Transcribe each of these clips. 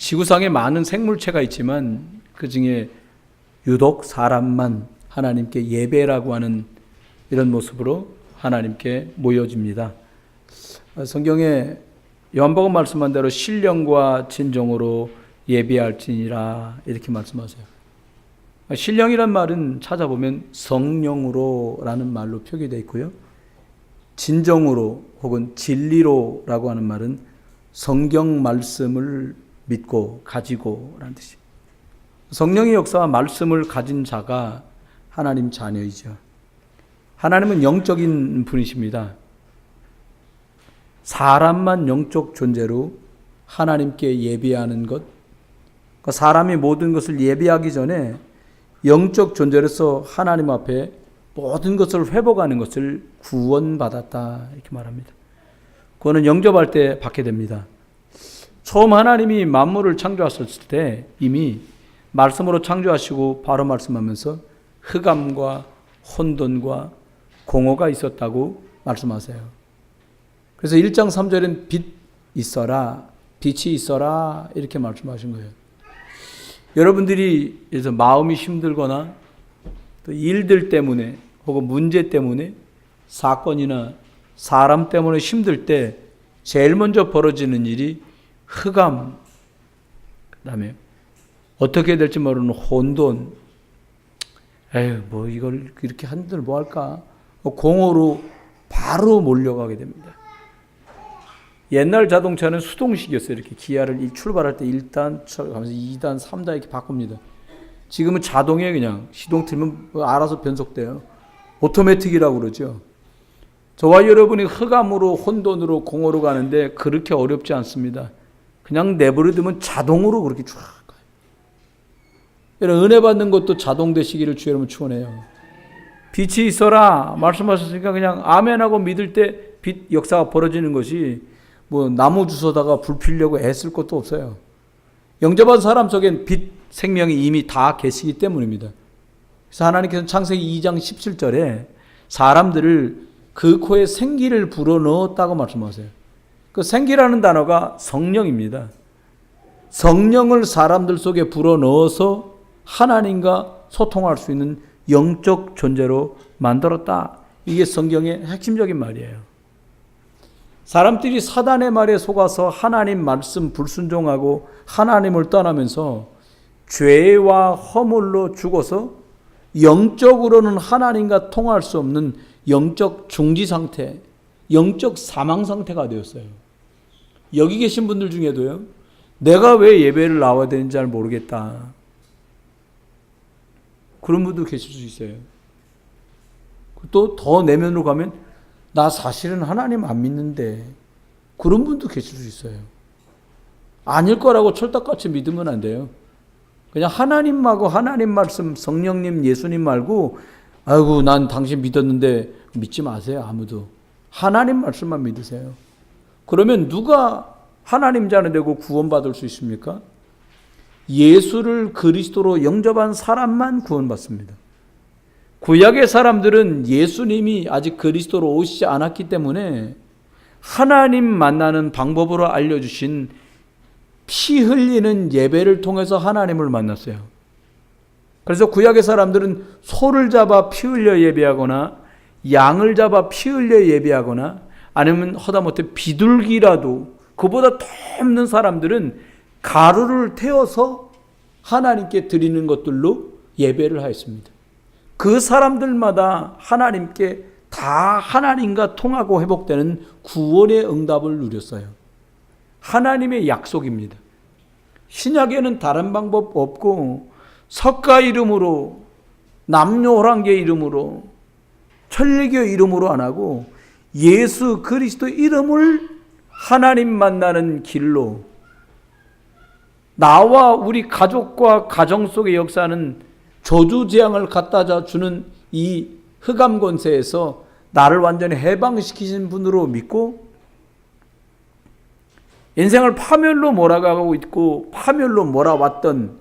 지구상에 많은 생물체가 있지만 그 중에 유독 사람만 하나님께 예배라고 하는 이런 모습으로 하나님께 모여집니다. 성경에 요한복음 말씀한 대로 신령과 진정으로 예배할지니라 이렇게 말씀하세요. 신령이란 말은 찾아보면 성령으로라는 말로 표기되어 있고요. 진정으로 혹은 진리로라고 하는 말은 성경 말씀을 믿고 가지고 라는 뜻입니다. 성령의 역사와 말씀을 가진 자가 하나님 자녀이죠. 하나님은 영적인 분이십니다. 사람만 영적 존재로 하나님께 예배하는 것, 사람이 모든 것을 예배하기 전에 영적 존재로서 하나님 앞에 모든 것을 회복하는 것을 구원받았다 이렇게 말합니다. 그거는 영접할 때 받게 됩니다. 처음 하나님이 만물을 창조하셨을 때 이미 말씀으로 창조하시고 바로 말씀하면서 흑암과 혼돈과 공허가 있었다고 말씀하세요. 그래서 1장 3절엔 빛 있어라, 빛이 있어라 이렇게 말씀하신 거예요. 여러분들이 그래서 마음이 힘들거나 또 일들 때문에 혹은 문제 때문에 사건이나 사람 때문에 힘들 때 제일 먼저 벌어지는 일이 흑암, 그 다음에 어떻게 될지 모르는 혼돈, 뭐 이걸 이렇게 한들 뭐 할까? 공허로 바로 몰려가게 됩니다. 옛날 자동차는 수동식이었어요. 이렇게 기아를 출발할 때 1단, 2단, 3단 이렇게 바꿉니다. 지금은 자동이에요. 그냥 시동 틀면 알아서 변속돼요. 오토매틱이라고 그러죠. 저와 여러분이 흑암으로 혼돈으로 공허로 가는데 그렇게 어렵지 않습니다. 그냥 내버려두면 자동으로 그렇게 쭉 가요. 여러분 은혜 받는 것도 자동 되시기를 주 여러분 축원해요. 빛이 있어라 말씀하셨으니까 그냥 아멘하고 믿을 때 빛 역사가 벌어지는 것이 뭐 나무 주워다가 불 피려고 애쓸 것도 없어요. 영접한 사람 속엔 빛 생명이 이미 다 계시기 때문입니다. 그래서 하나님께서는 창세기 2장 17절에 사람들을 그 코에 생기를 불어넣었다고 말씀하세요. 그 생기라는 단어가 성령입니다. 성령을 사람들 속에 불어넣어서 하나님과 소통할 수 있는 영적 존재로 만들었다. 이게 성경의 핵심적인 말이에요. 사람들이 사단의 말에 속아서 하나님 말씀 불순종하고 하나님을 떠나면서 죄와 허물로 죽어서 영적으로는 하나님과 통할 수 없는 영적 중지 상태, 영적 사망 상태가 되었어요. 여기 계신 분들 중에도요, 내가 왜 예배를 나와야 되는지 잘 모르겠다. 그런 분도 계실 수 있어요. 또 더 내면으로 가면 나 사실은 하나님 안 믿는데 그런 분도 계실 수 있어요. 아닐 거라고 철떡같이 믿으면 안 돼요. 그냥 하나님하고 하나님 말씀, 성령님, 예수님 말고 아이고 난 당신 믿었는데 믿지 마세요. 아무도. 하나님 말씀만 믿으세요. 그러면 누가 하나님 자녀 되고 구원받을 수 있습니까? 예수를 그리스도로 영접한 사람만 구원받습니다. 구약의 사람들은 예수님이 아직 그리스도로 오시지 않았기 때문에 하나님 만나는 방법으로 알려주신 피 흘리는 예배를 통해서 하나님을 만났어요. 그래서 구약의 사람들은 소를 잡아 피 흘려 예배하거나 양을 잡아 피 흘려 예배하거나 아니면 하다못해 비둘기라도 그보다 더 없는 사람들은 가루를 태워서 하나님께 드리는 것들로 예배를 하였습니다. 그 사람들마다 하나님께 다 하나님과 통하고 회복되는 구원의 응답을 누렸어요. 하나님의 약속입니다. 신약에는 다른 방법 없고 석가 이름으로 남녀호랑계 이름으로 천리교 이름으로 안 하고 예수 그리스도 이름을 하나님 만나는 길로 나와 우리 가족과 가정 속의 역사는 저주재앙을 갖다 주는 이 흑암 권세에서 나를 완전히 해방시키신 분으로 믿고 인생을 파멸로 몰아가고 있고 파멸로 몰아왔던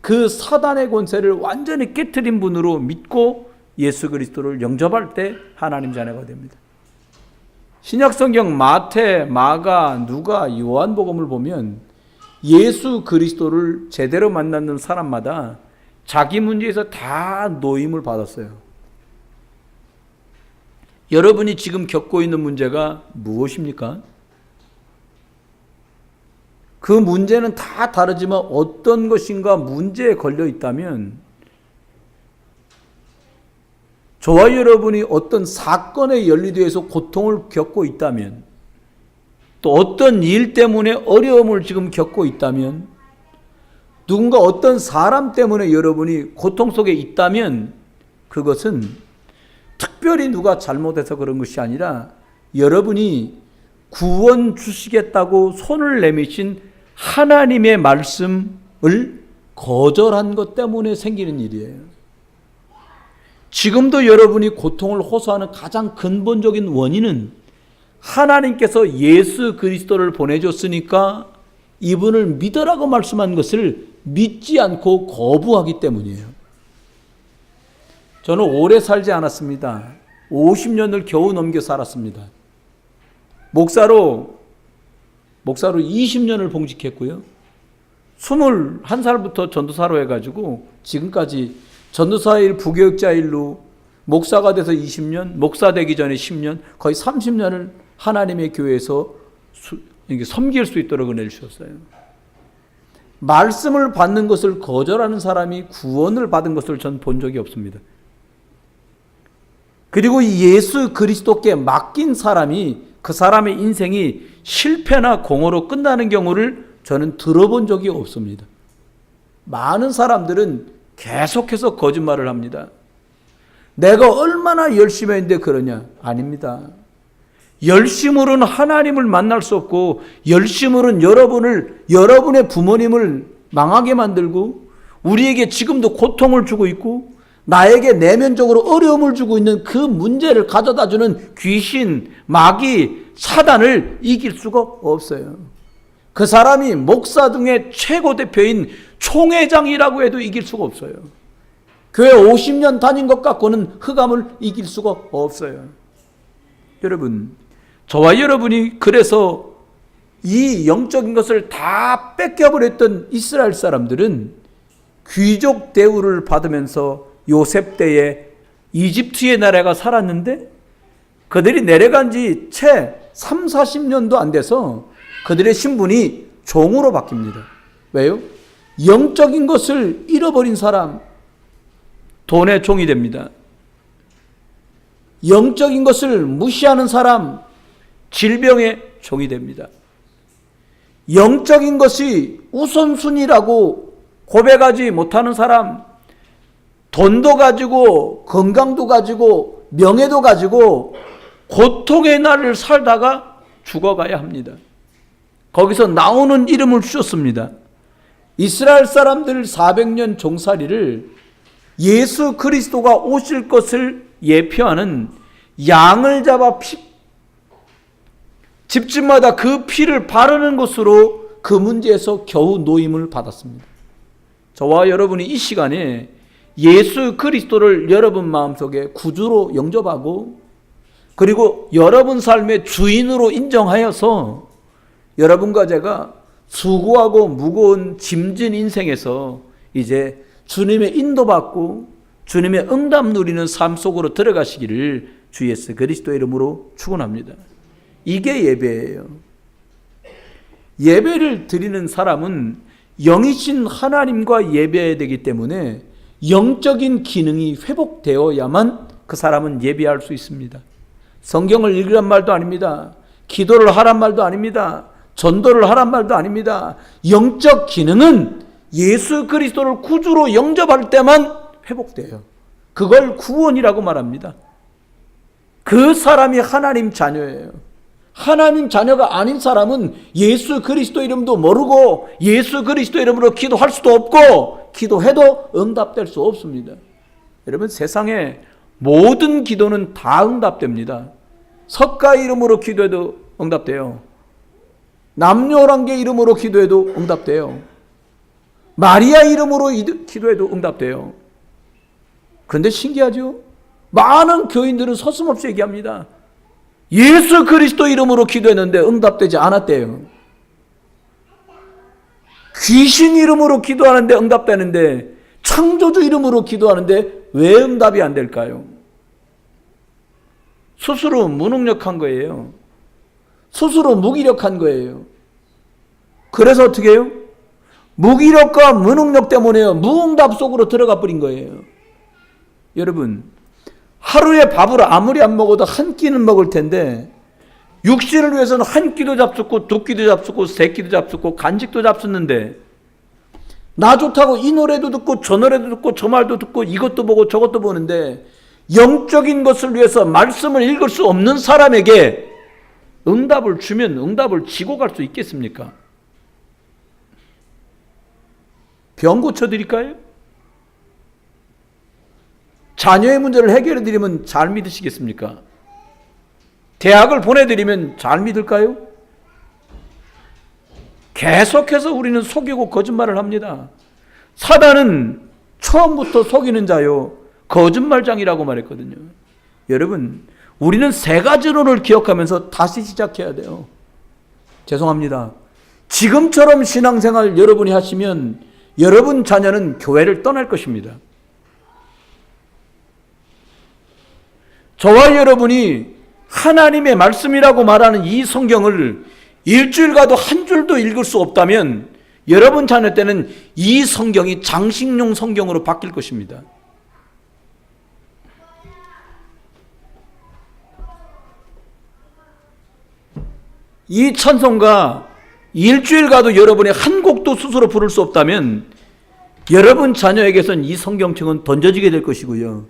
그 사단의 권세를 완전히 깨트린 분으로 믿고 예수 그리스도를 영접할 때 하나님 자녀가 됩니다. 신약성경 마태, 마가, 누가, 요한복음을 보면 예수 그리스도를 제대로 만나는 사람마다 자기 문제에서 다 노임을 받았어요. 여러분이 지금 겪고 있는 문제가 무엇입니까? 그 문제는 다 다르지만 어떤 것인가 문제에 걸려 있다면, 저와 여러분이 어떤 사건에 연루되어서 고통을 겪고 있다면, 또 어떤 일 때문에 어려움을 지금 겪고 있다면, 누군가 어떤 사람 때문에 여러분이 고통 속에 있다면, 그것은 특별히 누가 잘못해서 그런 것이 아니라 여러분이 구원 주시겠다고 손을 내미신 하나님의 말씀을 거절한 것 때문에 생기는 일이에요. 지금도 여러분이 고통을 호소하는 가장 근본적인 원인은 하나님께서 예수 그리스도를 보내줬으니까 이분을 믿으라고 말씀한 것을 믿지 않고 거부하기 때문이에요. 저는 오래 살지 않았습니다. 50년을 겨우 넘겨 살았습니다. 목사로 20년을 봉직했고요. 21살부터 전도사로 해가지고 지금까지 전도사 일, 부교육자 일로 목사가 돼서 20년, 목사 되기 전에 10년, 거의 30년을 하나님의 교회에서 섬길 수 있도록 은혜를 주셨어요. 말씀을 받는 것을 거절하는 사람이 구원을 받은 것을 전 본 적이 없습니다. 그리고 예수 그리스도께 맡긴 사람이, 그 사람의 인생이 실패나 공허로 끝나는 경우를 저는 들어본 적이 없습니다. 많은 사람들은 계속해서 거짓말을 합니다. 내가 얼마나 열심히 했는데 그러냐? 아닙니다. 열심으로는 하나님을 만날 수 없고, 열심으로는 여러분의 부모님을 망하게 만들고, 우리에게 지금도 고통을 주고 있고, 나에게 내면적으로 어려움을 주고 있는 그 문제를 가져다주는 귀신, 마귀, 사단을 이길 수가 없어요. 그 사람이 목사 중에 최고 대표인 총회장이라고 해도 이길 수가 없어요. 교회 50년 다닌 것 갖고는 흑암을 이길 수가 없어요. 여러분, 저와 여러분이 그래서 이 영적인 것을 다 뺏겨버렸던 이스라엘 사람들은 귀족 대우를 받으면서 요셉 때에 이집트의 나라가 살았는데, 그들이 내려간 지 채 3, 40년도 안 돼서 그들의 신분이 종으로 바뀝니다. 왜요? 영적인 것을 잃어버린 사람, 돈의 종이 됩니다. 영적인 것을 무시하는 사람, 질병의 종이 됩니다. 영적인 것이 우선순위라고 고백하지 못하는 사람, 돈도 가지고 건강도 가지고 명예도 가지고 고통의 날을 살다가 죽어가야 합니다. 거기서 나오는 이름을 주셨습니다. 이스라엘 사람들 400년 종살이를 예수 그리스도가 오실 것을 예표하는 양을 잡아 집집마다 그 피를 바르는 것으로 그 문제에서 겨우 노임을 받았습니다. 저와 여러분이 이 시간에 예수 그리스도를 여러분 마음속에 구주로 영접하고, 그리고 여러분 삶의 주인으로 인정하여서 여러분과 제가 수고하고 무거운 짐진 인생에서 이제 주님의 인도받고 주님의 응답 누리는 삶 속으로 들어가시기를 주 예수 그리스도의 이름으로 축원합니다. 이게 예배예요. 예배를 드리는 사람은 영이신 하나님과 예배해야 되기 때문에 영적인 기능이 회복되어야만 그 사람은 예배할 수 있습니다. 성경을 읽으란 말도 아닙니다. 기도를 하란 말도 아닙니다. 전도를 하란 말도 아닙니다. 영적 기능은 예수 그리스도를 구주로 영접할 때만 회복돼요. 그걸 구원이라고 말합니다. 그 사람이 하나님 자녀예요. 하나님 자녀가 아닌 사람은 예수 그리스도 이름도 모르고 예수 그리스도 이름으로 기도할 수도 없고, 기도해도 응답될 수 없습니다. 여러분, 세상에 모든 기도는 다 응답됩니다. 석가 이름으로 기도해도 응답돼요. 남녀란계 이름으로 기도해도 응답돼요. 마리아 이름으로 기도해도 응답돼요. 그런데 신기하죠? 많은 교인들은 서슴없이 얘기합니다. 예수 그리스도 이름으로 기도했는데 응답되지 않았대요. 귀신 이름으로 기도하는데 응답되는데 창조주 이름으로 기도하는데 왜 응답이 안 될까요? 스스로 무능력한 거예요. 스스로 무기력한 거예요. 그래서 어떻게 해요? 무기력과 무능력 때문에 무응답 속으로 들어가 버린 거예요. 여러분, 하루에 밥을 아무리 안 먹어도 한 끼는 먹을 텐데 육신을 위해서는 한 끼도 잡숫고 두 끼도 잡숫고 세 끼도 잡숫고 간식도 잡숫는데 나 좋다고 이 노래도 듣고 저 노래도 듣고 저 말도 듣고 이것도 보고 저것도 보는데 영적인 것을 위해서 말씀을 읽을 수 없는 사람에게 응답을 주면 응답을 지고 갈 수 있겠습니까? 병 고쳐드릴까요? 자녀의 문제를 해결해 드리면 잘 믿으시겠습니까? 대학을 보내드리면 잘 믿을까요? 계속해서 우리는 속이고 거짓말을 합니다. 사단은 처음부터 속이는 자요 거짓말장이라고 말했거든요. 여러분, 우리는 세 가지론을 기억하면서 다시 시작해야 돼요. 죄송합니다. 지금처럼 신앙생활 여러분이 하시면 여러분 자녀는 교회를 떠날 것입니다. 저와 여러분이 하나님의 말씀이라고 말하는 이 성경을 일주일 가도 한 줄도 읽을 수 없다면 여러분 자녀 때는 이 성경이 장식용 성경으로 바뀔 것입니다. 이 찬송가 일주일 가도 여러분이 한 곡도 스스로 부를 수 없다면 여러분 자녀에게선 이 성경책은 던져지게 될 것이고요.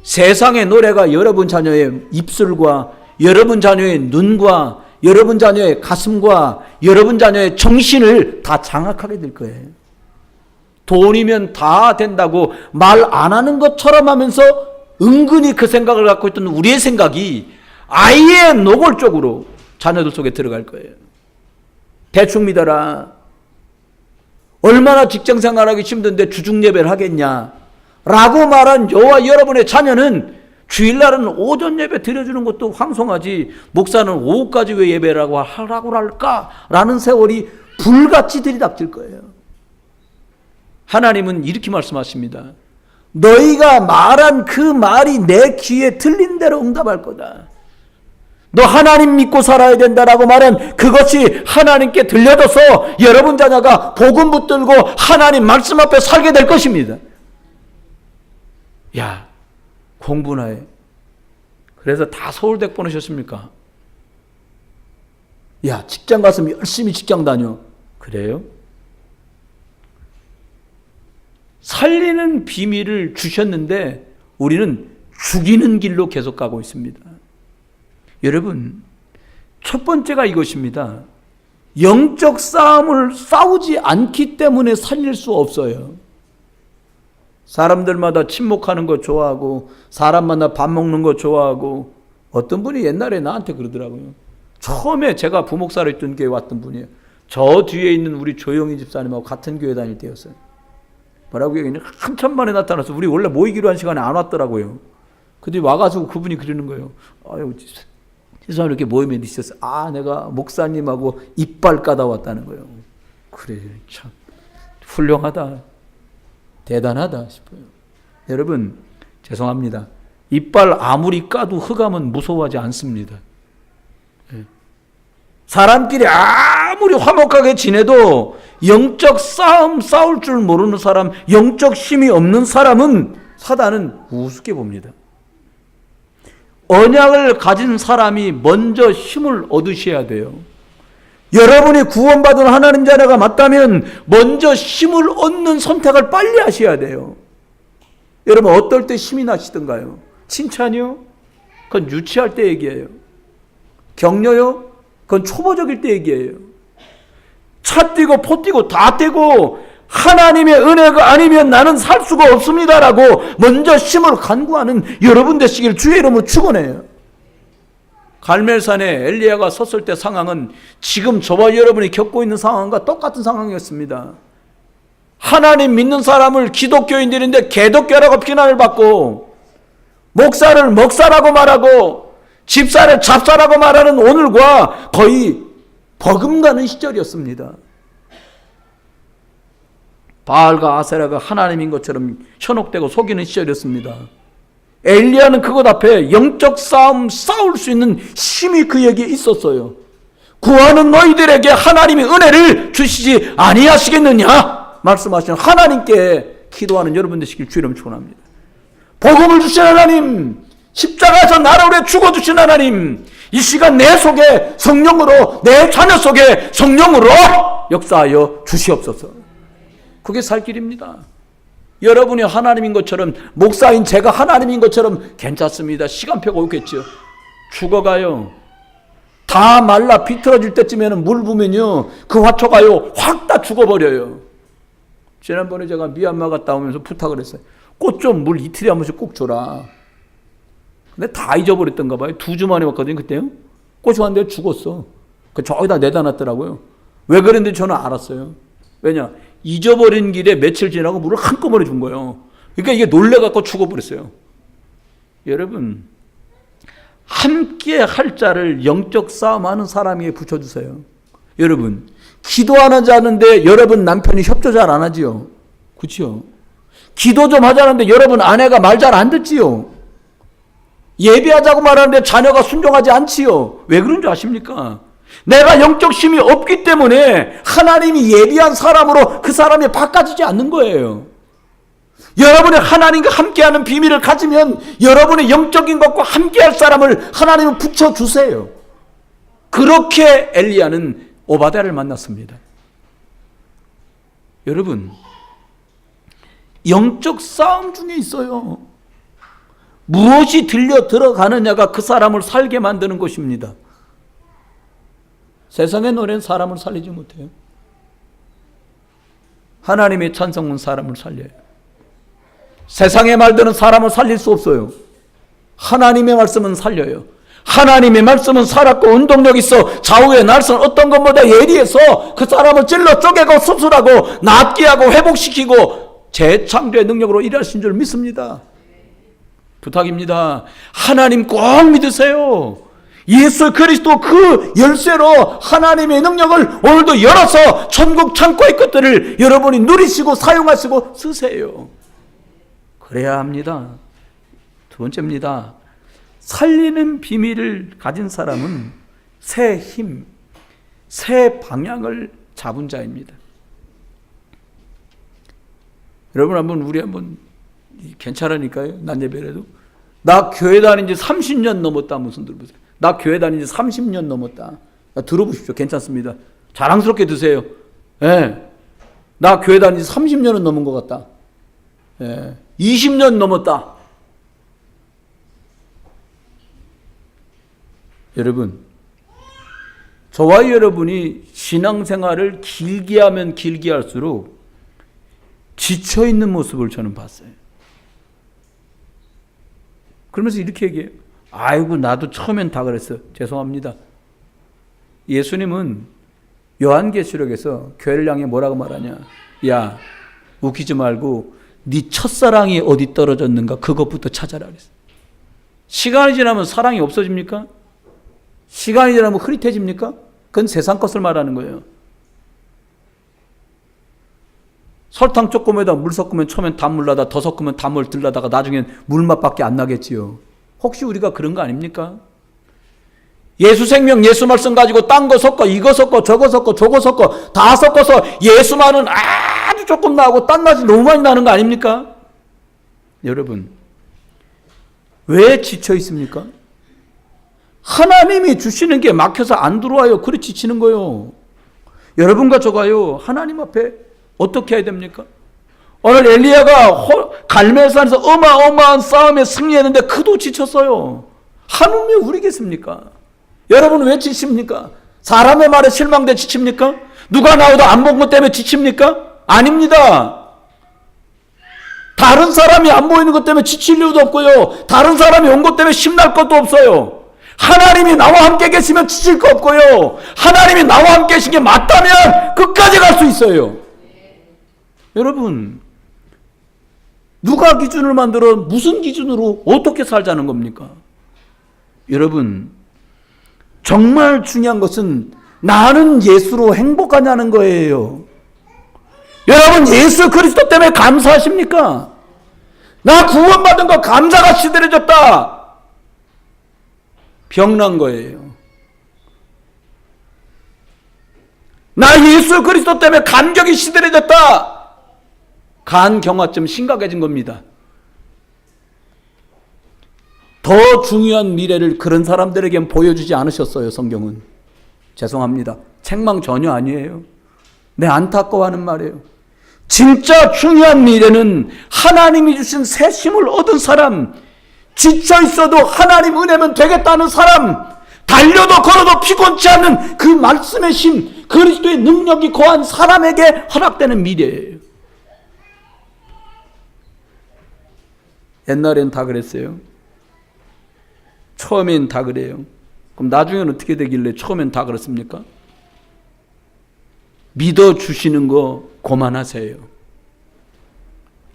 세상의 노래가 여러분 자녀의 입술과 여러분 자녀의 눈과 여러분 자녀의 가슴과 여러분 자녀의 정신을 다 장악하게 될 거예요. 돈이면 다 된다고 말 안 하는 것처럼 하면서 은근히 그 생각을 갖고 있던 우리의 생각이 아예 노골적으로 자녀들 속에 들어갈 거예요. 대충 믿어라. 얼마나 직장생활하기 힘든데 주중예배를 하겠냐 라고 말한 저와 여러분의 자녀는 주일날은 오전 예배 드려주는 것도 황송하지 목사는 오후까지 왜 예배라고 하라고 할까라는 세월이 불같이 들이닥칠 거예요. 하나님은 이렇게 말씀하십니다. 너희가 말한 그 말이 내 귀에 들린 대로 응답할 거다. 너 하나님 믿고 살아야 된다라고 말한 그것이 하나님께 들려져서 여러분 자녀가 복음 붙들고 하나님 말씀 앞에 살게 될 것입니다. 야, 공부나 해. 그래서 다 서울대 보내셨습니까? 야, 직장 가서 열심히 직장 다녀. 그래요? 살리는 비밀을 주셨는데 우리는 죽이는 길로 계속 가고 있습니다. 여러분, 첫 번째가 이것입니다. 영적 싸움을 싸우지 않기 때문에 살릴 수 없어요. 사람들마다 친목하는 거 좋아하고 사람마다 밥 먹는 거 좋아하고 어떤 분이 옛날에 나한테 그러더라고요. 처음에 제가 부목사로 있던 교회 왔던 분이에요. 저 뒤에 있는 우리 조영희 집사님하고 같은 교회 다닐 때였어요. 뭐라고 얘기했냐? 한참 만에 나타나서 우리 원래 모이기로 한 시간에 안 왔더라고요. 근데 와가지고 그분이 그러는 거예요. 아유, 세상에 이렇게 모임에 있었어. 아, 내가 목사님하고 이빨 까다 왔다는 거예요. 그래, 참 훌륭하다. 대단하다 싶어요. 여러분, 죄송합니다. 이빨 아무리 까도 흑암은 무서워하지 않습니다. 사람끼리 아무리 화목하게 지내도 영적 싸움 싸울 줄 모르는 사람, 영적 힘이 없는 사람은 사단은 우습게 봅니다. 언약을 가진 사람이 먼저 힘을 얻으셔야 돼요. 여러분이 구원받은 하나님 자녀가 맞다면 먼저 힘을 얻는 선택을 빨리 하셔야 돼요. 여러분, 어떨 때 힘이 나시던가요? 칭찬이요? 그건 유치할 때 얘기예요. 격려요? 그건 초보적일 때 얘기예요. 차 뛰고 포 뛰고 다 뛰고 하나님의 은혜가 아니면 나는 살 수가 없습니다라고 먼저 힘을 간구하는 여러분 되시길 주의 이름으로 축원해요. 갈멜산에 엘리야가 섰을 때 상황은 지금 저와 여러분이 겪고 있는 상황과 똑같은 상황이었습니다. 하나님 믿는 사람을 기독교인들인데 개독교라고 비난을 받고 목사를 먹사라고 말하고 집사를 잡사라고 말하는 오늘과 거의 버금가는 시절이었습니다. 바알과 아세라가 하나님인 것처럼 현혹되고 속이는 시절이었습니다. 엘리야는 그것 앞에 영적 싸움 싸울 수 있는 힘이 그에게 있었어요. 구하는 너희들에게 하나님이 은혜를 주시지 아니하시겠느냐 말씀하시는 하나님께 기도하는 여러분 되시길 주이름 축원합니다. 복음을 주신 하나님, 십자가에서 나를 위해 죽어주신 하나님, 이 시간 내 속에 성령으로, 내 자녀 속에 성령으로 역사하여 주시옵소서. 그게 살 길입니다. 여러분이 하나님인 것처럼, 목사인 제가 하나님인 것처럼 괜찮습니다. 시간표가 오겠죠. 죽어가요. 다 말라 비틀어질 때쯤에는 물 부면요, 그 화초가요 확 다 죽어버려요. 지난번에 제가 미얀마 갔다 오면서 부탁을 했어요. 꽃 좀 물 이틀에 한 번씩 꼭 줘라. 근데 다 잊어버렸던가 봐요. 2주 만에 왔거든요, 그때요. 꽃이 왔는데 죽었어. 저기다 내다 놨더라고요. 왜 그랬는지 저는 알았어요. 왜냐? 잊어버린 길에 며칠 지나고 물을 한꺼번에 준 거예요. 그러니까 이게 놀래갖고 죽어버렸어요. 여러분, 함께 할 자를 영적 싸움하는 사람에게 붙여주세요. 여러분, 기도 안 하자는데 여러분 남편이 협조 잘 안 하지요. 그렇죠? 기도 좀 하자는데 여러분 아내가 말 잘 안 듣지요. 예배하자고 말하는데 자녀가 순종하지 않지요. 왜 그런 줄 아십니까? 내가 영적 힘이 없기 때문에 하나님이 예비한 사람으로 그 사람이 바꿔지지 않는 거예요. 여러분의 하나님과 함께하는 비밀을 가지면 여러분의 영적인 것과 함께할 사람을 하나님은 붙여주세요. 그렇게 엘리야는 오바댜를 만났습니다. 여러분, 영적 싸움 중에 있어요. 무엇이 들려 들어가느냐가 그 사람을 살게 만드는 것입니다. 세상의 노래는 사람을 살리지 못해요. 하나님의 찬송은 사람을 살려요. 세상의 말들은 사람을 살릴 수 없어요. 하나님의 말씀은 살려요. 하나님의 말씀은 살았고 운동력 있어 좌우의 날선 어떤 것보다 예리해서 그 사람을 찔러 쪼개고 수술하고 낫게 하고 회복시키고 재창조의 능력으로 일하신 줄 믿습니다. 부탁입니다. 하나님 꼭 믿으세요. 예수 그리스도 그 열쇠로 하나님의 능력을 오늘도 열어서 천국 창고의 것들을 여러분이 누리시고 사용하시고 쓰세요. 그래야 합니다. 두 번째입니다. 살리는 비밀을 가진 사람은 새 힘, 새 방향을 잡은 자입니다. 여러분 우리 한번 괜찮으니까요. 난 예배라도. 나 교회 다닌 지 30년 넘었다. 무슨 들어보세요. 나 교회 다닌 지 30년 넘었다. 들어보십시오. 괜찮습니다. 자랑스럽게 드세요. 예. 나 교회 다닌 지 30년은 넘은 것 같다. 예. 20년 넘었다. 여러분, 저와 여러분이 신앙생활을 길게 하면 길게 할수록 지쳐있는 모습을 저는 봤어요. 그러면서 이렇게 얘기해요. 아이고 나도 처음엔 다 그랬어. 죄송합니다. 예수님은 요한계시록에서 교회를 향해 뭐라고 말하냐. 야 웃기지 말고 네 첫사랑이 어디 떨어졌는가 그것부터 찾아라 그랬어요. 시간이 지나면 사랑이 없어집니까? 시간이 지나면 흐릿해집니까? 그건 세상 것을 말하는 거예요. 설탕 조금에다 물 섞으면 처음엔 단물 나다 더 섞으면 단물 들라다가 나중엔 물맛밖에 안 나겠지요. 혹시 우리가 그런 거 아닙니까? 예수 생명 예수 말씀 가지고 딴 거 섞어 이거 섞어 저거 섞어 저거 섞어 다 섞어서 예수만은 아주 조금 나고 딴 맛이 너무 많이 나는 거 아닙니까? 여러분 왜 지쳐 있습니까? 하나님이 주시는 게 막혀서 안 들어와요. 그래 지치는 거요. 여러분과 저가요 하나님 앞에 어떻게 해야 됩니까? 오늘 엘리야가 갈멜산에서 어마어마한 싸움에 승리했는데 그도 지쳤어요. 하물며 우리겠습니까? 여러분 왜 지칩니까? 사람의 말에 실망돼 지칩니까? 누가 나오도 안 본 것 때문에 지칩니까? 아닙니다. 다른 사람이 안 보이는 것 때문에 지칠 이유도 없고요. 다른 사람이 온 것 때문에 힘날 것도 없어요. 하나님이 나와 함께 계시면 지칠 거 없고요. 하나님이 나와 함께 계신 게 맞다면 끝까지 갈 수 있어요. 여러분 누가 기준을 만들어 무슨 기준으로 어떻게 살자는 겁니까? 여러분 정말 중요한 것은 나는 예수로 행복하냐는 거예요. 여러분 예수 그리스도 때문에 감사하십니까? 나 구원받은 거 감사가 시들해졌다. 병난 거예요. 나 예수 그리스도 때문에 감격이 시들해졌다. 간경화증 심각해진 겁니다. 더 중요한 미래를 그런 사람들에겐 보여주지 않으셨어요. 성경은. 죄송합니다. 책망 전혀 아니에요. 내 안타까워하는 말이에요. 진짜 중요한 미래는 하나님이 주신 새 힘을 얻은 사람, 지쳐 있어도 하나님 은혜면 되겠다는 사람, 달려도 걸어도 피곤치 않는 그 말씀의 힘, 그리스도의 능력이 거한 사람에게 허락되는 미래예요. 옛날엔 다 그랬어요. 처음엔 다 그래요. 그럼 나중에는 어떻게 되길래 처음엔 다 그렇습니까? 믿어주시는 거 그만하세요.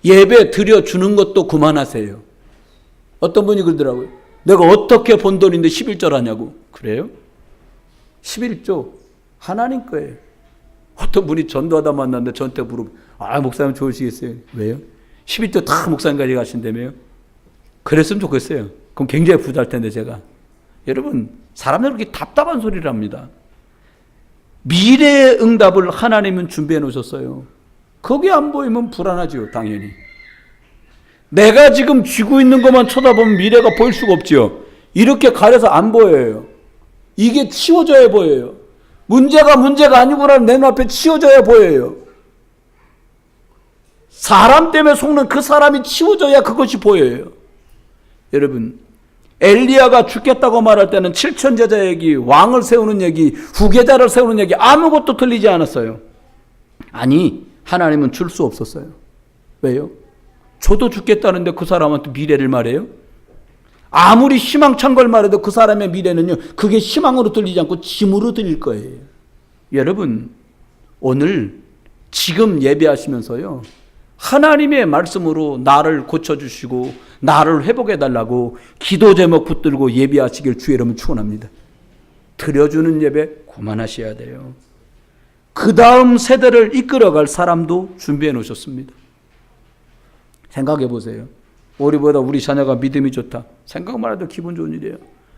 예배 드려주는 것도 그만하세요. 어떤 분이 그러더라고요. 내가 어떻게 번 돈인데 11조 하냐고. 그래요? 11조 하나님 거예요. 어떤 분이 전도하다 만났는데 저한테 물어보고, 목사님 좋으시겠어요? 왜요? 11조 다 목사님까지 가신다며요? 그랬으면 좋겠어요. 그럼 굉장히 부자일 텐데 제가. 여러분 사람들은 그렇게 답답한 소리를 합니다. 미래의 응답을 하나님은 준비해 놓으셨어요. 그게 안 보이면 불안하죠. 당연히. 내가 지금 쥐고 있는 것만 쳐다보면 미래가 보일 수가 없죠. 이렇게 가려서 안 보여요. 이게 치워져야 보여요. 문제가 아니구나 내 눈앞에 치워져야 보여요. 사람 때문에 속는 그 사람이 치워져야 그것이 보여요. 여러분 엘리야가 죽겠다고 말할 때는 7천 제자 얘기, 왕을 세우는 얘기, 후계자를 세우는 얘기 아무것도 들리지 않았어요. 아니 하나님은 줄 수 없었어요. 왜요? 저도 죽겠다는데 그 사람한테 미래를 말해요? 아무리 희망찬 걸 말해도 그 사람의 미래는요, 그게 희망으로 들리지 않고 짐으로 들릴 거예요. 여러분 오늘 지금 예배하시면서요, 하나님의 말씀으로 나를 고쳐주시고 나를 회복해달라고 기도 제목 붙들고 예배하시길 주의 이름으로 축원합니다. 드려주는 예배 그만하셔야 돼요. 그 다음 세대를 이끌어갈 사람도 준비해 놓으셨습니다. 생각해 보세요. 우리보다 우리 자녀가 믿음이 좋다. 생각만 해도 기분 좋은 일이에요.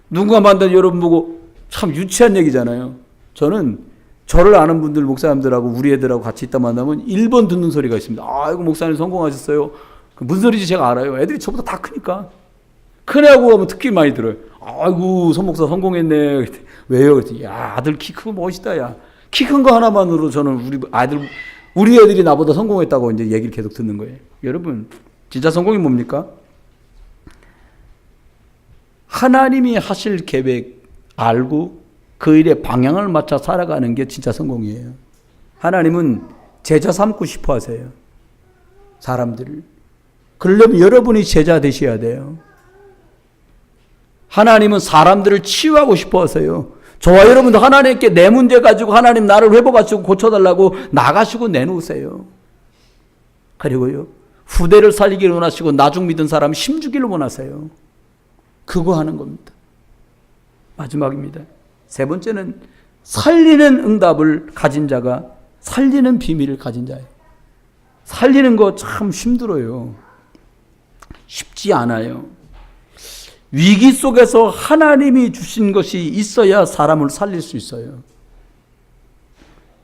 누군가 만든 여러분 보고 참 유치한 얘기잖아요. 저는 저를 아는 분들, 목사님들하고 우리 애들하고 같이 있다 만나면 1번 듣는 소리가 있습니다. 아이고 목사님 성공하셨어요. 무슨 소리인지 제가 알아요. 애들이 저보다 다 크니까. 큰애하고 하면 특히 많이 들어요. 아이고 선 목사 성공했네. 왜요? 그랬더니 야 아들 키 크고 멋있다. 야 키 큰 거 하나만으로 저는 우리 애들이 나보다 성공했다고 이제 얘기를 계속 듣는 거예요. 여러분 진짜 성공이 뭡니까? 하나님이 하실 계획 알고 그 일에 방향을 맞춰 살아가는 게 진짜 성공이에요. 하나님은 제자 삼고 싶어 하세요. 사람들을. 그러려면 여러분이 제자 되셔야 돼요. 하나님은 사람들을 치유하고 싶어 하세요. 저와 여러분도 하나님께 내 문제 가지고 하나님 나를 회복하시고 고쳐달라고 나가시고 내놓으세요. 그리고요, 후대를 살리기를 원하시고 나중 믿은 사람 힘주기를 원하세요. 그거 하는 겁니다. 마지막입니다. 세 번째는 살리는 응답을 가진 자가 살리는 비밀을 가진 자예요. 살리는 거 참 힘들어요. 쉽지 않아요. 위기 속에서 하나님이 주신 것이 있어야 사람을 살릴 수 있어요.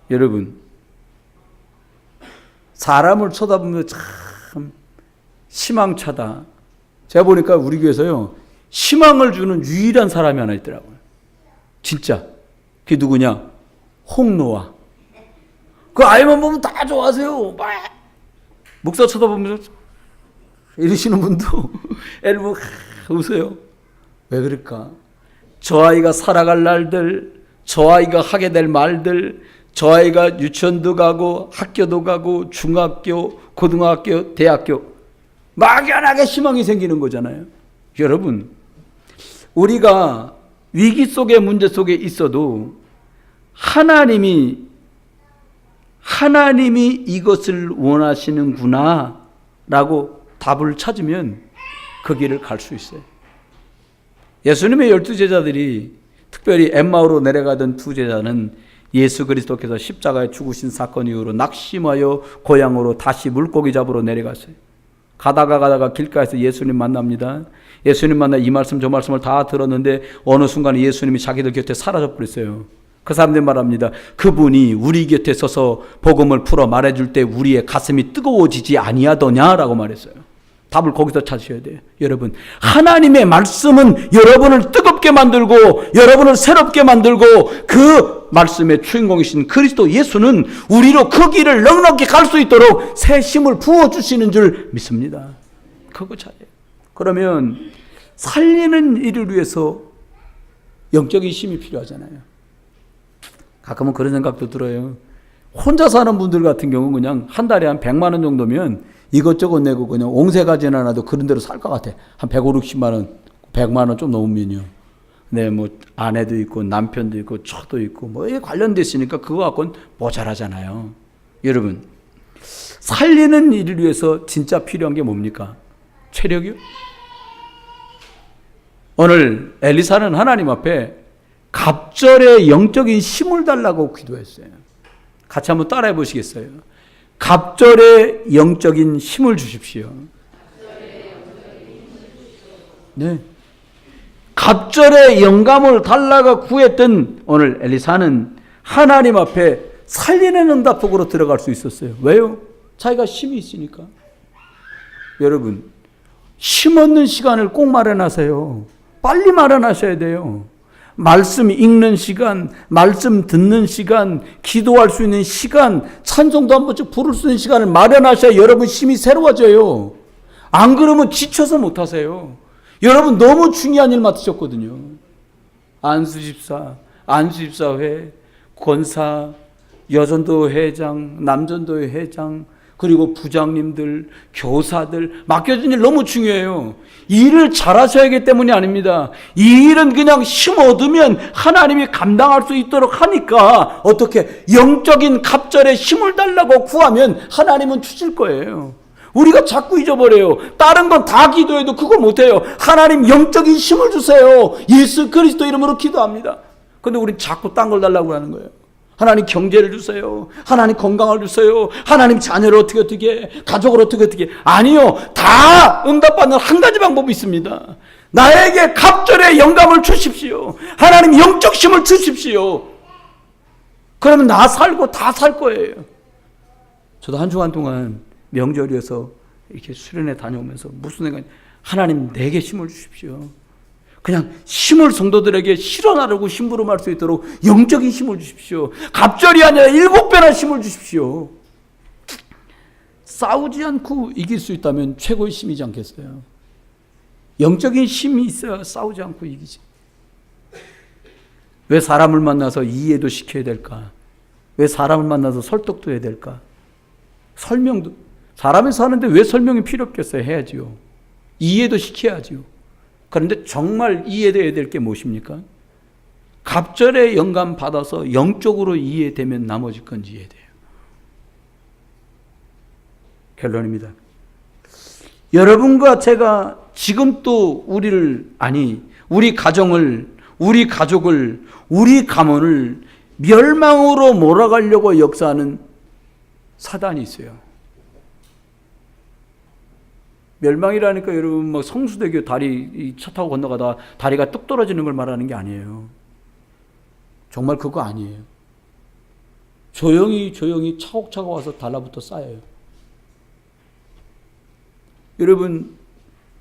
여러분, 사람을 쳐다보면 참 희망차다. 제가 보니까 우리 교회에서요, 희망을 주는 유일한 사람이 하나 있더라고요. 진짜. 그게 누구냐? 홍노아. 그 아이만 보면 다 좋아하세요. 막 목사 쳐다보면서 이러시는 분도 애를 보고 웃어요. 왜 그럴까? 저 아이가 살아갈 날들, 저 아이가 하게 될 말들, 저 아이가 유치원도 가고 학교도 가고 중학교, 고등학교, 대학교 막연하게 희망이 생기는 거잖아요. 여러분, 우리가 위기 속에 문제 속에 있어도 하나님이 이것을 원하시는구나 라고 답을 찾으면 그 길을 갈 수 있어요. 예수님의 12 제자들이 특별히 엠마오로 내려가던 두 제자는 예수 그리스도께서 십자가에 죽으신 사건 이후로 낙심하여 고향으로 다시 물고기 잡으러 내려갔어요. 가다가 길가에서 예수님 만납니다. 예수님 만나 이 말씀 저 말씀을 다 들었는데 어느 순간 예수님이 자기들 곁에 사라져 버렸어요. 그 사람들 말합니다. 그분이 우리 곁에 서서 복음을 풀어 말해줄 때 우리의 가슴이 뜨거워지지 아니하더냐라고 말했어요. 답을 거기서 찾으셔야 돼요. 여러분, 하나님의 말씀은 여러분을 뜨겁게 만들고 여러분을 새롭게 만들고 그 말씀의 주인공이신 그리스도 예수는 우리로 그 길을 넉넉히 갈 수 있도록 새 힘을 부어주시는 줄 믿습니다. 그거 잘해요. 그러면 살리는 일을 위해서 영적인 힘이 필요하잖아요. 가끔은 그런 생각도 들어요. 혼자 사는 분들 같은 경우는 그냥 한 달에 한 100만 원 정도면 이것저것 내고 그냥 옹세가지는 않아도 그런 대로 살 것 같아. 한 150, 60만 원, 100만 원 좀 넘으면요. 네, 뭐 아내도 있고 남편도 있고 처도 있고 뭐 관련됐으니까 그거 갖고는 모자라잖아요. 여러분, 살리는 일을 위해서 진짜 필요한 게 뭡니까? 체력이요? 오늘 엘리사는 하나님 앞에 갑절의 영적인 힘을 달라고 기도했어요. 같이 한번 따라해 보시겠어요? 갑절의 영적인 힘을 주십시오. 네. 갑절의 영감을 달라고 구했던 오늘 엘리사는 하나님 앞에 살리는 응답 속으로 들어갈 수 있었어요. 왜요? 자기가 힘이 있으니까. 여러분, 힘 얻는 시간을 꼭 마련하세요. 빨리 마련하셔야 돼요. 말씀 읽는 시간, 말씀 듣는 시간, 기도할 수 있는 시간, 찬송도 한 번씩 부를 수 있는 시간을 마련하셔야 여러분 힘이 새로워져요. 안 그러면 지쳐서 못하세요. 여러분 너무 중요한 일 맡으셨거든요. 안수집사, 안수집사회, 권사, 여전도 회장, 남전도 회장, 그리고 부장님들, 교사들 맡겨진 일 너무 중요해요. 이 일을 잘하셔야 하기 때문이 아닙니다. 이 일은 그냥 힘 얻으면 하나님이 감당할 수 있도록 하니까 어떻게 영적인 갑절에 힘을 달라고 구하면 하나님은 주실 거예요. 우리가 자꾸 잊어버려요. 다른 건 다 기도해도 그거 못해요. 하나님 영적인 힘을 주세요. 예수 그리스도 이름으로 기도합니다. 그런데 우린 자꾸 딴 걸 달라고 하는 거예요. 하나님 경제를 주세요. 하나님 건강을 주세요. 하나님 자녀를 어떻게 가족을 어떻게 아니요. 다 응답받는 한 가지 방법이 있습니다. 나에게 갑절의 영감을 주십시오. 하나님 영적 힘을 주십시오. 그러면 나 살고 다 살 거예요. 저도 한 주간 동안 명절이어서 이렇게 수련회 다녀오면서 무슨 생각이 하나님 내게 힘을 주십시오. 그냥 힘을 성도들에게 실어나르고 심부름할 수 있도록 영적인 힘을 주십시오. 갑절이 아니라 7배나 힘을 주십시오. 싸우지 않고 이길 수 있다면 최고의 힘이지 않겠어요? 영적인 힘이 있어야 싸우지 않고 이기지. 왜 사람을 만나서 이해도 시켜야 될까? 왜 사람을 만나서 설득도 해야 될까? 설명도. 사람이 사는데 왜 설명이 필요 없겠어요? 해야지요. 이해도 시켜야지요. 그런데 정말 이해돼야 될 게 무엇입니까? 갑절의 영감 받아서 영적으로 이해되면 나머지 건 이해돼요. 결론입니다. 여러분과 제가 지금 또 우리 가정을, 우리 가족을, 우리 가문을 멸망으로 몰아가려고 역사하는 사단이 있어요. 멸망이라니까 여러분 뭐 성수대교 다리 차 타고 건너가다 다리가 뚝 떨어지는 걸 말하는 게 아니에요. 정말 그거 아니에요. 조용히 차곡차곡 와서 달라붙어 쌓여요. 여러분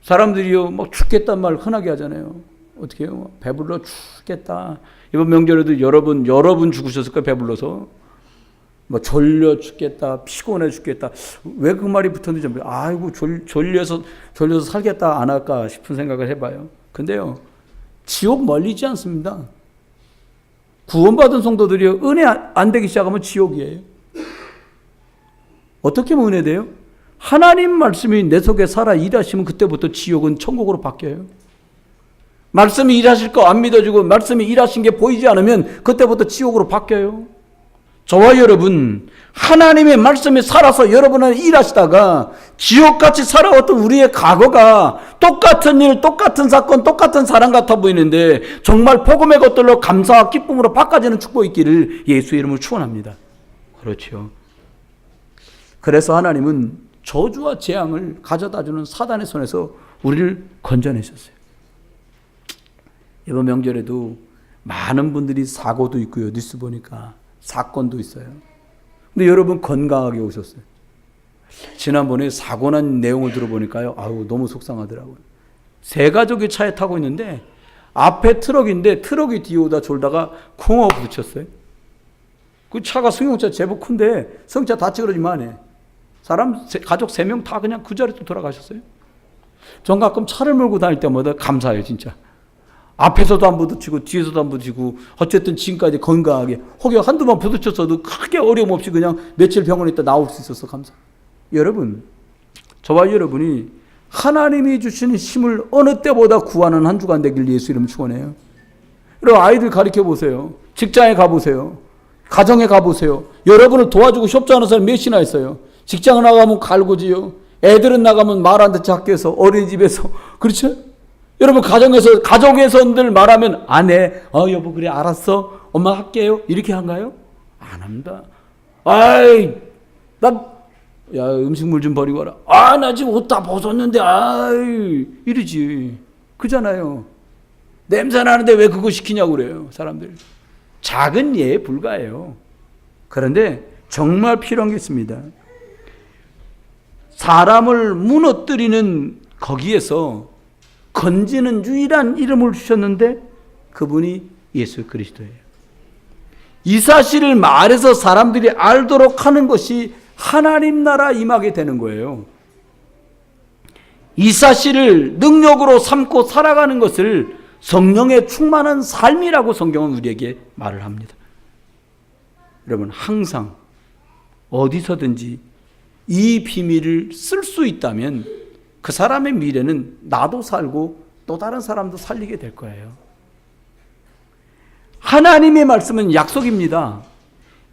사람들이요 막 죽겠단 말 흔하게 하잖아요. 어떻게 해요? 배불러 죽겠다. 이번 명절에도 여러분 죽으셨을 거예요. 배불러서. 뭐 졸려 죽겠다, 피곤해 죽겠다. 왜 그 말이 붙었는지 모르겠어요. 아이고 졸려서 살겠다 안 할까 싶은 생각을 해봐요. 근데요, 지옥 멀리지 않습니다. 구원받은 성도들이요, 은혜 안 되기 시작하면 지옥이에요. 어떻게 하면 은혜 돼요? 하나님 말씀이 내 속에 살아 일하시면 그때부터 지옥은 천국으로 바뀌어요. 말씀이 일하실 거 안 믿어지고 말씀이 일하신 게 보이지 않으면 그때부터 지옥으로 바뀌어요. 저와 여러분, 하나님의 말씀에 살아서 여러분은 일하시다가 지옥같이 살아왔던 우리의 과거가 똑같은 일, 똑같은 사건, 똑같은 사랑 같아 보이는데 정말 복음의 것들로 감사와 기쁨으로 바꿔지는 축복이 있기를 예수의 이름으로 축원합니다. 그렇죠. 그래서 하나님은 저주와 재앙을 가져다주는 사단의 손에서 우리를 건져내셨어요. 이번 명절에도 많은 분들이 사고도 있고요. 뉴스 보니까 사건도 있어요. 근데 여러분 건강하게 오셨어요. 지난번에 사고 난 내용을 들어보니까요. 아우, 너무 속상하더라고요. 세 가족이 차에 타고 있는데 앞에 트럭인데 트럭이 뒤에 오다 졸다가 쿵어 부딪혔어요. 그 차가 승용차 제법 큰데 승용차 다치그러지만 해. 가족 3명 다 그냥 그 자리에 돌아가셨어요. 전 가끔 차를 몰고 다닐 때마다 감사해요, 진짜. 앞에서도 안 부딪히고 뒤에서도 안 부딪히고 어쨌든 지금까지 건강하게 혹여 한두 번 부딪혔어도 크게 어려움 없이 그냥 며칠 병원에 있다 나올 수 있어서 감사. 여러분, 저와 여러분이 하나님이 주시는 힘을 어느 때보다 구하는 한 주간 되길 예수 이름 축원해요. 여러분, 아이들 가르쳐 보세요. 직장에 가보세요. 가정에 가보세요. 여러분을 도와주고 협조하는 사람 몇이나 있어요. 직장 나가면 갈고지요. 애들은 나가면 말 안 듣지 학교에서 어린이집에서. 그렇죠? 여러분 가정에서 가족에서들 말하면 안 해. 여보 그래 알았어. 엄마 할게요. 이렇게 한가요? 안 합니다. 아이 야 음식물 좀 버리고 와라. 나 지금 옷 다 벗었는데 이러지. 그잖아요. 냄새 나는데 왜 그거 시키냐고 그래요 사람들. 작은 예에 불과해요. 그런데 정말 필요한 게 있습니다. 사람을 무너뜨리는 거기에서 건지는 유일한 이름을 주셨는데 그분이 예수 그리스도예요. 이 사실을 말해서 사람들이 알도록 하는 것이 하나님 나라 임하게 되는 거예요. 이 사실을 능력으로 삼고 살아가는 것을 성령의 충만한 삶이라고 성경은 우리에게 말을 합니다. 여러분 항상 어디서든지 이 비밀을 쓸 수 있다면 그 사람의 미래는 나도 살고 또 다른 사람도 살리게 될 거예요. 하나님의 말씀은 약속입니다.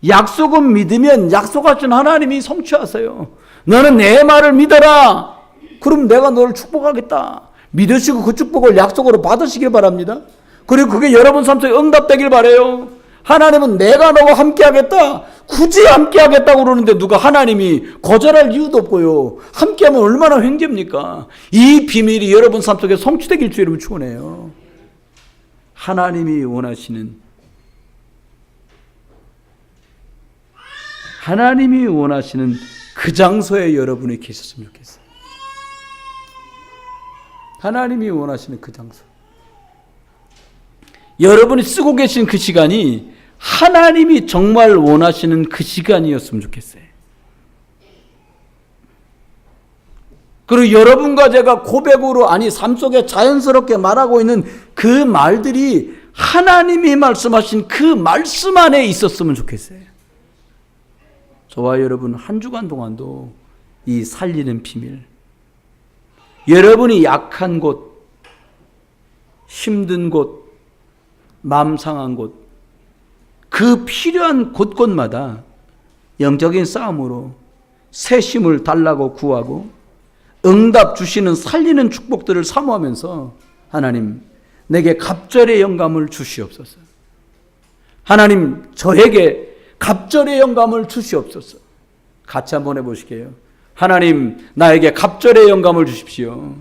약속은 믿으면 약속하신 하나님이 성취하세요. 너는 내 말을 믿어라. 그럼 내가 너를 축복하겠다. 믿으시고 그 축복을 약속으로 받으시길 바랍니다. 그리고 그게 여러분 삶 속에 응답되길 바라요. 하나님은 내가 너와 함께하겠다. 굳이 함께하겠다고 그러는데 누가 하나님이 거절할 이유도 없고요. 함께하면 얼마나 횡재입니까? 이 비밀이 여러분 삶 속에 성취되길 주 여러분 축원해요. 하나님이 원하시는 그 장소에 여러분이 계셨으면 좋겠어요. 하나님이 원하시는 그 장소. 여러분이 쓰고 계신 그 시간이 하나님이 정말 원하시는 그 시간이었으면 좋겠어요. 그리고 여러분과 제가 고백으로 삶 속에 자연스럽게 말하고 있는 그 말들이 하나님이 말씀하신 그 말씀 안에 있었으면 좋겠어요. 저와 여러분 한 주간 동안도 이 살리는 비밀, 여러분이 약한 곳, 힘든 곳, 마음 상한 곳, 그 필요한 곳곳마다 영적인 싸움으로 새 힘을 달라고 구하고 응답 주시는 살리는 축복들을 사모하면서 하나님 내게 갑절의 영감을 주시옵소서. 하나님 저에게 갑절의 영감을 주시옵소서. 같이 한번 해보실게요. 하나님 나에게 갑절의 영감을 주십시오.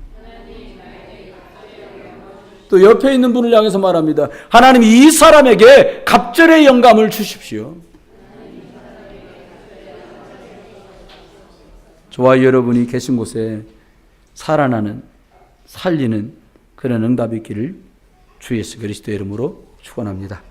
또 옆에 있는 분을 향해서 말합니다. 하나님 이 사람에게 갑절의 영감을 주십시오. 저와 여러분이 계신 곳에 살아나는 살리는 그런 응답이 있기를 주 예수 그리스도의 이름으로 축원합니다.